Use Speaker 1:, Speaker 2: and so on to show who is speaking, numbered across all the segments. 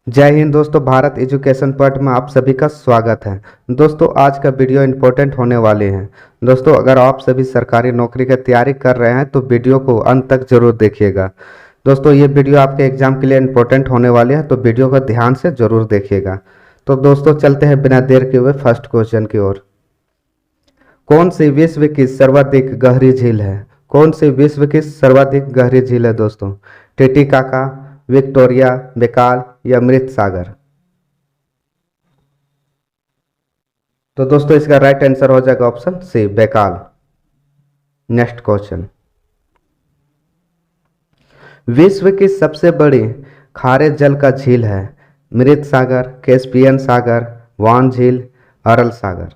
Speaker 1: जय हिंद दोस्तों। Bharat education point में आप सभी का स्वागत है। दोस्तों आज का वीडियो इम्पोर्टेंट होने वाले हैं। दोस्तों अगर आप सभी सरकारी नौकरी की तैयारी कर रहे हैं तो वीडियो को अंत तक जरूर देखिएगा। दोस्तों ये वीडियो आपके एग्जाम के लिए इम्पोर्टेंट होने वाले हैं, तो वीडियो को ध्यान से जरूर देखिएगा। तो दोस्तों चलते हैं बिना देर के हुए फर्स्ट क्वेश्चन की ओर। कौन सी विश्व की सर्वाधिक गहरी झील है? कौन सी विश्व की सर्वाधिक गहरी झील है दोस्तों? टिटिकाका, विक्टोरिया, बेकाल या मृत सागर? तो दोस्तों इसका राइट आंसर हो जाएगा option C, Baikal. Next question. विश्व की सबसे बड़ी खारे जल का झील है? मृत सागर, कैस्पियन सागर, वान झील, अरल सागर?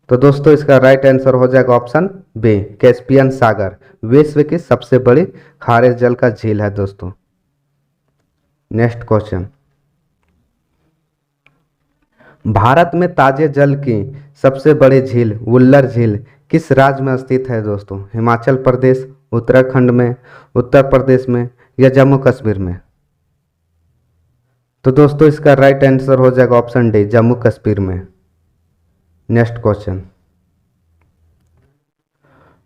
Speaker 1: तो दोस्तों इसका राइट आंसर हो जाएगा ऑप्शन बी, कैस्पियन सागर विश्व की सबसे बड़ी खारे जल का झील है दोस्तों। Next question. भारत में ताजे जल की सबसे बड़ी झील वुल्लर झील किस राज्य में स्थित है दोस्तों? हिमाचल प्रदेश, उत्तराखंड में, उत्तर प्रदेश में या जम्मू कश्मीर में? तो दोस्तों इसका राइट आंसर हो जाएगा ऑप्शन डी, जम्मू कश्मीर में। Next question.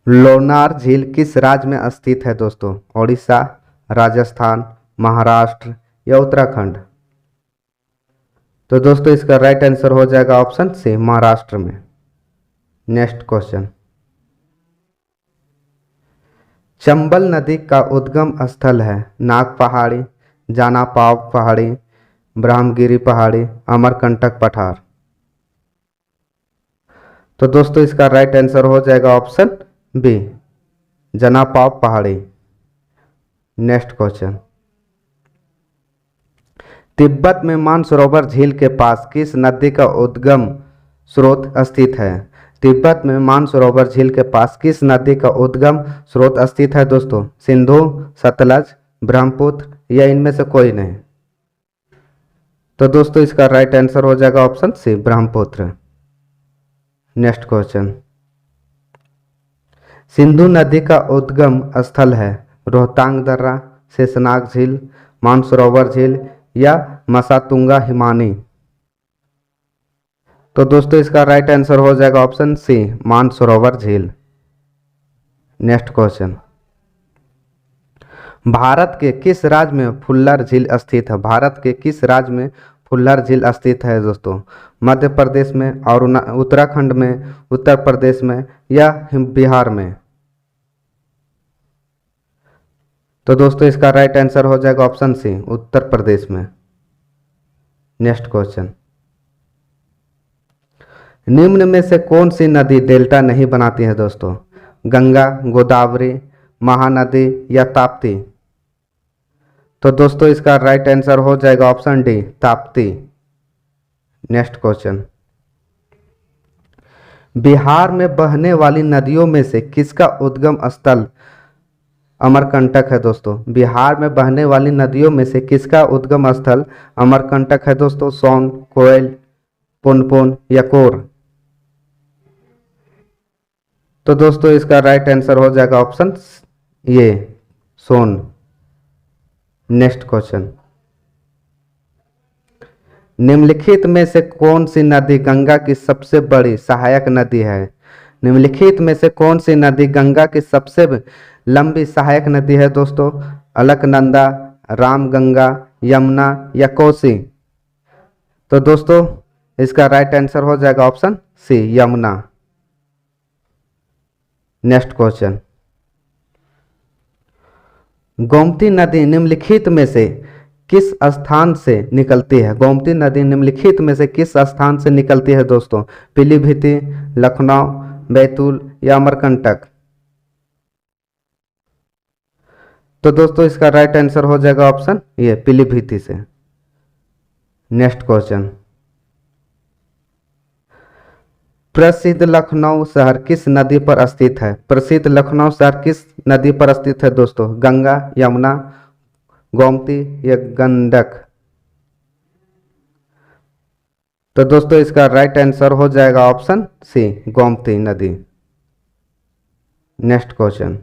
Speaker 1: लोनार झील किस राज्य में स्थित है दोस्तों? ओडिशा, राजस्थान, महाराष्ट्र या उत्तराखंड? तो दोस्तों इसका राइट आंसर हो जाएगा ऑप्शन सी, महाराष्ट्र में। Next question. चंबल नदी का उद्गम स्थल है? नाग पहाड़ी, जानापाव पहाड़ी, ब्रह्मगिरी पहाड़ी, अमरकंटक पठार? तो दोस्तों इसका राइट आंसर हो जाएगा ऑप्शन बी, जनापाव पहाड़ी। Next question. तिब्बत में मानसरोवर झील के पास किस नदी का उद्गम स्रोत स्थित है? तिब्बत में मानसरोवर झील के पास किस नदी का उद्गम स्रोत स्थित है दोस्तों? सिंधु, सतलज, ब्रह्मपुत्र या इनमें से कोई नहीं? तो दोस्तों इसका राइट आंसर हो जाएगा option C, Brahmaputra. Next question. Sindhu नदी का उद्गम स्थल है? रोहतांग दर्रा, शेषनाग झील, मानसरोवर झील या मसातुंगा हिमानी? तो दोस्तों इसका राइट आंसर हो जाएगा ऑप्शन सी, मानसरोवर झील। Next question. भारत के किस राज्य में फुल्लर झील स्थित है? भारत के किस राज्य में फुल्लर झील स्थित है दोस्तों? मध्य प्रदेश में, और उत्तराखंड में, उत्तर प्रदेश में या बिहार में? तो दोस्तों इसका राइट आंसर हो जाएगा ऑप्शन सी, उत्तर प्रदेश में। Next question. निम्न में से कौन सी नदी डेल्टा नहीं बनाती है दोस्तों? गंगा, गोदावरी, महानदी या ताप्ती? तो दोस्तों इसका राइट आंसर हो जाएगा option D, Tapti. Next question. Bihar में बहने वाली नदियों में से किसका उद्गम स्थल अमरकंटक है दोस्तों? बिहार में बहने वाली नदियों में से किसका उद्गम स्थल अमरकंटक है दोस्तों? सोन, कोयल, पुनपुन या कोर? तो दोस्तों इसका राइट आंसर हो जाएगा ऑप्शन ये, सोन। Next question. निम्नलिखित में से कौन सी नदी गंगा की सबसे बड़ी सहायक नदी है? निम्नलिखित में से कौन सी नदी गंगा की सबसे लंबी सहायक नदी है दोस्तों? अलकनंदा, रामगंगा, यमुना या कोसी? तो दोस्तों इसका राइट आंसर हो जाएगा option C, Yamuna. Next question. Gomti नदी निम्नलिखित में से किस स्थान से निकलती है? गोमती नदी निम्नलिखित में से किस स्थान से निकलती है दोस्तों? पीलीभीत, लखनऊ, बैतूल या अमरकंटक? तो दोस्तों इसका राइट आंसर हो जाएगा ऑप्शन ये, पीलीभीत से। Next question. प्रसिद्ध लखनऊ शहर किस नदी पर स्थित है? प्रसिद्ध लखनऊ शहर किस नदी पर स्थित है दोस्तों? गंगा, यमुना, गोमती या गंडक? तो दोस्तों इसका राइट आंसर हो जाएगा ऑप्शन सी, गोमती नदी। Next question.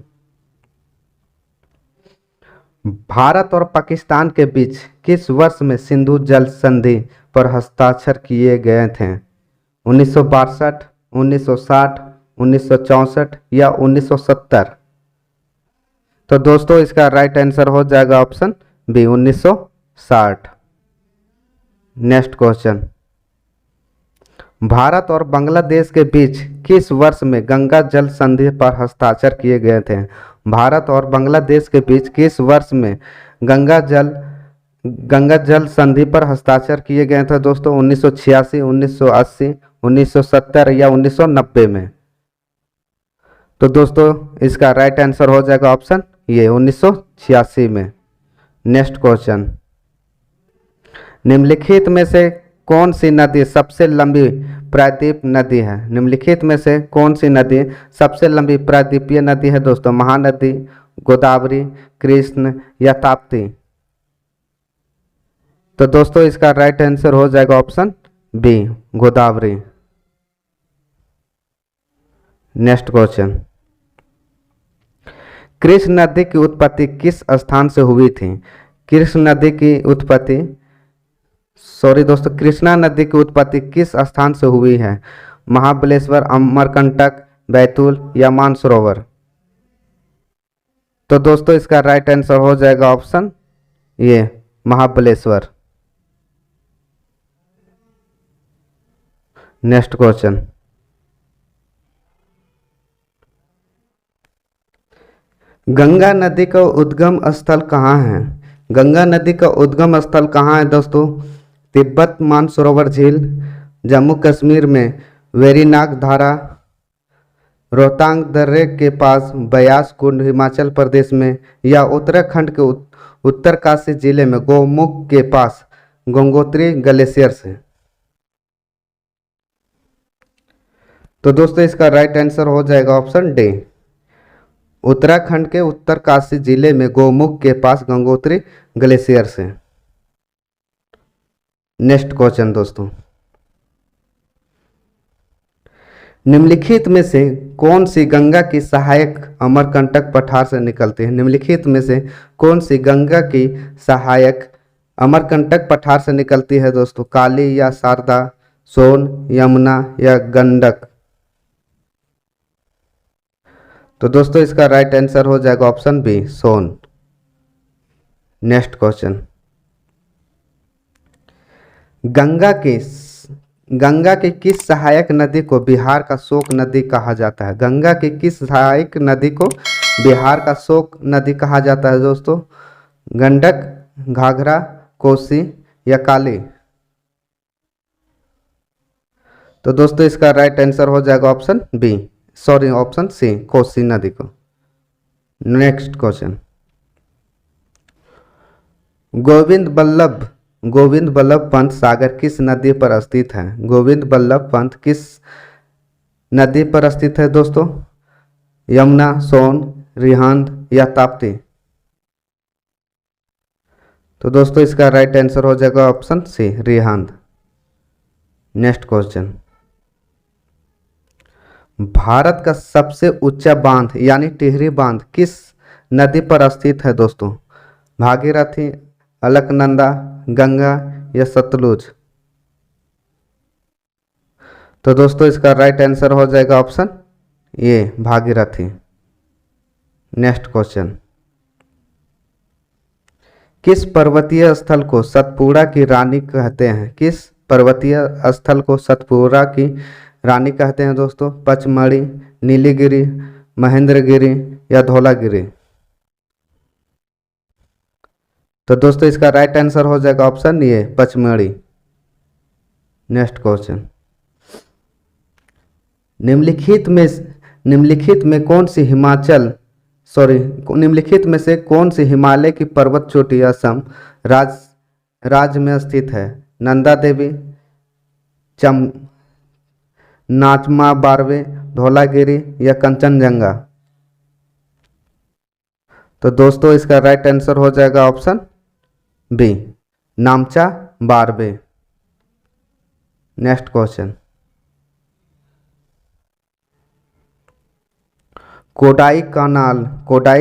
Speaker 1: भारत और पाकिस्तान के बीच किस वर्ष में सिंधु जल संधि पर हस्ताक्षर किए गए थे? 1962, 1960, 1964 या 1970? तो दोस्तों इसका राइट आंसर हो जाएगा option B 1960। Next question, Bharat और बांग्लादेश के बीच किस वर्ष में गंगा जल संधि पर हस्ताक्षर किए गए थे? भारत और बांग्लादेश के बीच किस वर्ष में गंगा जल संधि पर हस्ताक्षर किए गए थे दोस्तों? 1986, 1980, 1970 या 1990 में? तो दोस्तों इसका राइट आंसर हो जाएगा ऑप्शन ये 1986 में। नेक्स्ट क्वेश्चन, निम्नलिखित में से कौन सी नदी सबसे लंबी प्रायद्वीप नदी है? निम्नलिखित में से कौन सी नदी सबसे लंबी प्रायद्वीपीय नदी है दोस्तों? महानदी, गोदावरी, कृष्ण या ताप्ती? तो दोस्तों इसका राइट आंसर हो जाएगा option B Godavari. Next question, Krishna नदी की उत्पत्ति किस स्थान से हुई थी? कृष्ण नदी की उत्पत्ति कृष्णा नदी की उत्पत्ति किस स्थान से हुई है? महाबलेश्वर, अमरकंटक, बैतूल या मानसरोवर? तो दोस्तों इसका राइट आंसर हो जाएगा ऑप्शन ये महाबलेश्वर। नेक्स्ट क्वेश्चन, गंगा नदी का उद्गम स्थल कहाँ है? गंगा नदी का उद्गम स्थल कहाँ है दोस्तों? तिब्बत मानसरोवर झील, जम्मू कश्मीर में वेरीनाग धारा, रोहतांग दर्रे के पास ब्यास कुंड हिमाचल प्रदेश में या उत्तराखंड के उत्तरकाशी जिले में गौमुख के पास गंगोत्री ग्लेशियर से? तो दोस्तों इसका राइट आंसर हो जाएगा ऑप्शन डी उत्तराखंड के उत्तरकाशी जिले में गौमुख के पास गंगोत्री ग्लेशियर से। नेक्स्ट क्वेश्चन दोस्तों, निम्नलिखित में से कौन सी गंगा की सहायक अमरकंटक पठार से निकलती है? निम्नलिखित में से कौन सी गंगा की सहायक अमरकंटक पठार से निकलती है दोस्तों? काली या शारदा, सोन, यमुना या गंडक? तो दोस्तों इसका राइट आंसर हो जाएगा ऑप्शन बी सोन। नेक्स्ट क्वेश्चन, गंगा की किस सहायक नदी को बिहार का शोक नदी कहा जाता है? गंगा की किस सहायक नदी को बिहार का शोक नदी कहा जाता है दोस्तों? गंडक, घाघरा, कोसी या काली? तो दोस्तों इसका राइट आंसर हो जाएगा ऑप्शन सी कोसी नदी को। नेक्स्ट क्वेश्चन, गोविंद बल्लभ पंत सागर किस नदी पर स्थित है? गोविंद बल्लभ पंत किस नदी पर स्थित है दोस्तों? यमुना, सोन, रिहंद या ताप्ती? तो दोस्तों इसका राइट आंसर हो जाएगा option C Rihand. Next question, Bharat का सबसे ऊंचा बांध यानी टिहरी बांध किस नदी पर स्थित है दोस्तों? भागीरथी, अलकनंदा, गंगा या सतलुज? तो दोस्तों इसका राइट आंसर हो जाएगा ऑप्शन ये भागीरथी। नेक्स्ट क्वेश्चन, किस पर्वतीय स्थल को सतपुड़ा की रानी कहते हैं? किस पर्वतीय स्थल को सतपुड़ा की रानी कहते हैं दोस्तों? पचमढ़ी, नीलगिरी, महेंद्रगिरी या धौलागिरी? तो दोस्तों इसका राइट आंसर हो जाएगा ऑप्शन ये पचमढ़ी। नेक्स्ट क्वेश्चन, निम्नलिखित में से कौन सी हिमालय की पर्वत चोटी असम राज्य में स्थित है? नंदा देवी, नाचमा बारवे, धौलागिरी या कंचनजंगा? तो दोस्तों इसका राइट आंसर हो जाएगा option B नामचा बारवे। Next question, Kodai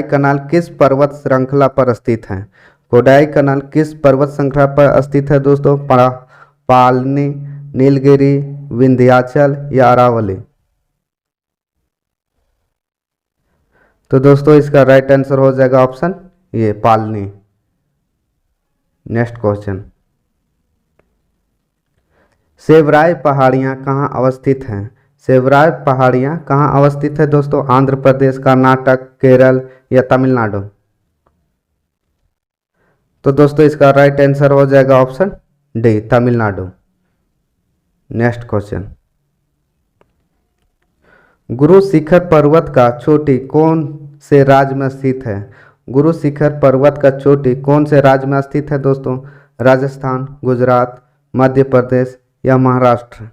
Speaker 1: कनाल किस पर्वत श्रृंखला पर स्थित है? कोडाई कनाल किस पर्वत श्रृंखला पर स्थित है दोस्तों? पालनी, नीलगिरी, विंध्याचल या अरावली? तो दोस्तों इसका राइट आंसर हो जाएगा ऑप्शन ये पालनी। नेक्स्ट क्वेश्चन, सेवराय पहाड़ियाँ कहाँ अवस्थित हैं? सेवराय पहाड़ियाँ कहाँ अवस्थित है दोस्तों? आंध्र प्रदेश, कर्नाटक, केरल या तमिलनाडु? तो दोस्तों इसका राइट आंसर हो जाएगा option D Tamil Nadu. Next question, Guru Shikhar पर्वत का चोटी कौन से राज्य में स्थित है? गुरु शिखर पर्वत का चोटी कौन से राज्य में स्थित है दोस्तों? राजस्थान, गुजरात, मध्य प्रदेश या महाराष्ट्र?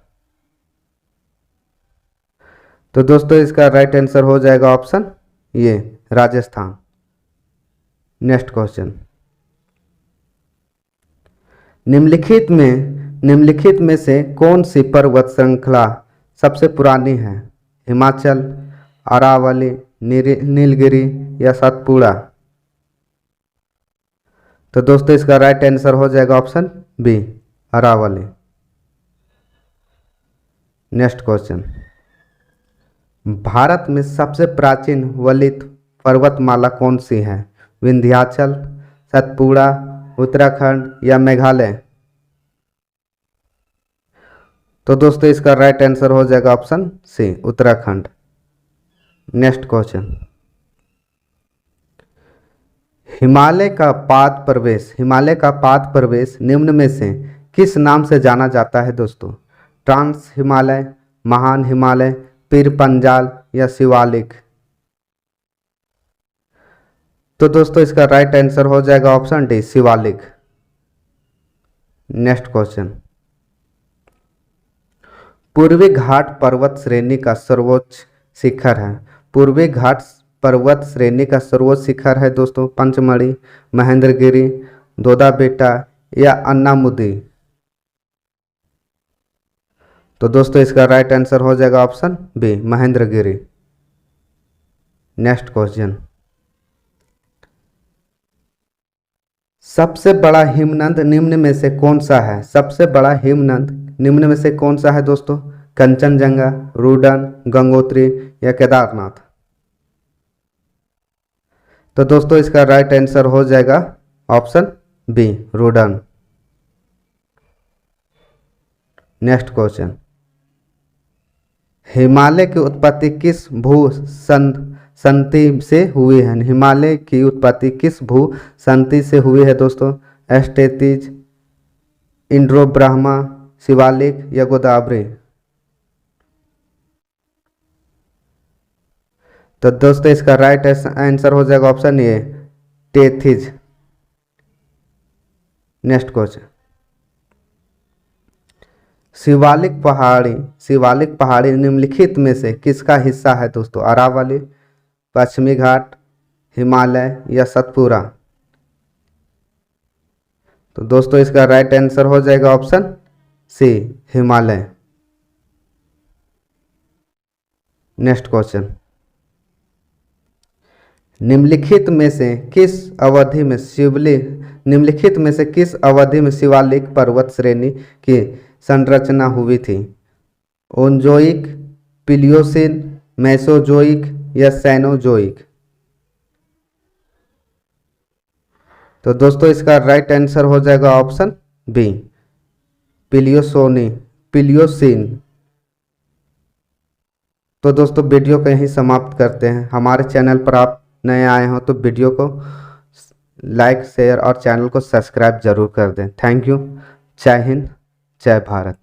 Speaker 1: तो दोस्तों इसका राइट आंसर हो जाएगा ऑप्शन ये राजस्थान। नेक्स्ट क्वेश्चन, निम्नलिखित में से कौन सी पर्वत श्रृंखला सबसे पुरानी है? हिमाचल, अरावली, नीलगिरी या सतपुड़ा? तो दोस्तों इसका राइट आंसर हो जाएगा option B Aravalli. Next question, Bharat में सबसे प्राचीन वलित पर्वतमाला कौन सी है? विंध्याचल, सतपुड़ा, उत्तराखंड या मेघालय? तो दोस्तों इसका राइट आंसर हो जाएगा option C Uttarakhand. Next question, Himalaya का पाद प्रवेश निम्न में से किस नाम से जाना जाता है दोस्तों? ट्रांस हिमालय, महान हिमालय, पीर पंजाल या शिवालिक? तो दोस्तों इसका राइट आंसर हो जाएगा option D Shivalik. Next question, पूर्वी घाट पर्वत श्रेणी का सर्वोच्च शिखर है? पूर्वी घाट पर्वत श्रेणी का सर्वोच्च शिखर है दोस्तों पंचमढ़ी, महेंद्रगिरी, दोदा बेटा या अन्नामुदी? तो दोस्तों इसका राइट आंसर हो जाएगा option B Mahendragiri. Next question, सबसे बड़ा हिमनद निम्न में से कौन सा है? सबसे बड़ा हिमनद निम्न में से कौन सा है दोस्तों? कंचनजंगा, रुडन, गंगोत्री या केदारनाथ? तो दोस्तों इसका राइट आंसर हो जाएगा ऑप्शन बी रुडन। नेक्स्ट क्वेश्चन, हिमालय की उत्पत्ति किस भू संति से हुई है? हिमालय की उत्पत्ति किस भू संति से हुई है दोस्तों? एस्टेतिज, इंड्रो ब्रह्मा, शिवालिक या गोदावरी? तो दोस्तों इसका राइट आंसर हो जाएगा option A Tethys. Next question, Shivalik पहाड़ी निम्नलिखित में से किसका हिस्सा है दोस्तों? अरावली, पश्चिमी घाट, हिमालय या सतपुड़ा? तो दोस्तों इसका राइट आंसर हो जाएगा option C Himalaya. Next question, निम्नलिखित में से किस अवधि में शिवालिक पर्वत श्रेणी की संरचना हुई थी? ओनजोइक, प्लियोसिन, मेसोजोइक या सैनोजोइक? तो दोस्तों इसका राइट आंसर हो जाएगा ऑप्शन बी प्लियोसिन। तो दोस्तों वीडियो को यहीं समाप्त करते हैं। हमारे चैनल पर आप नए आए हो तो वीडियो को लाइक, शेयर और चैनल को सब्सक्राइब जरूर कर दें। Thank you. जय हिंद, जय भारत।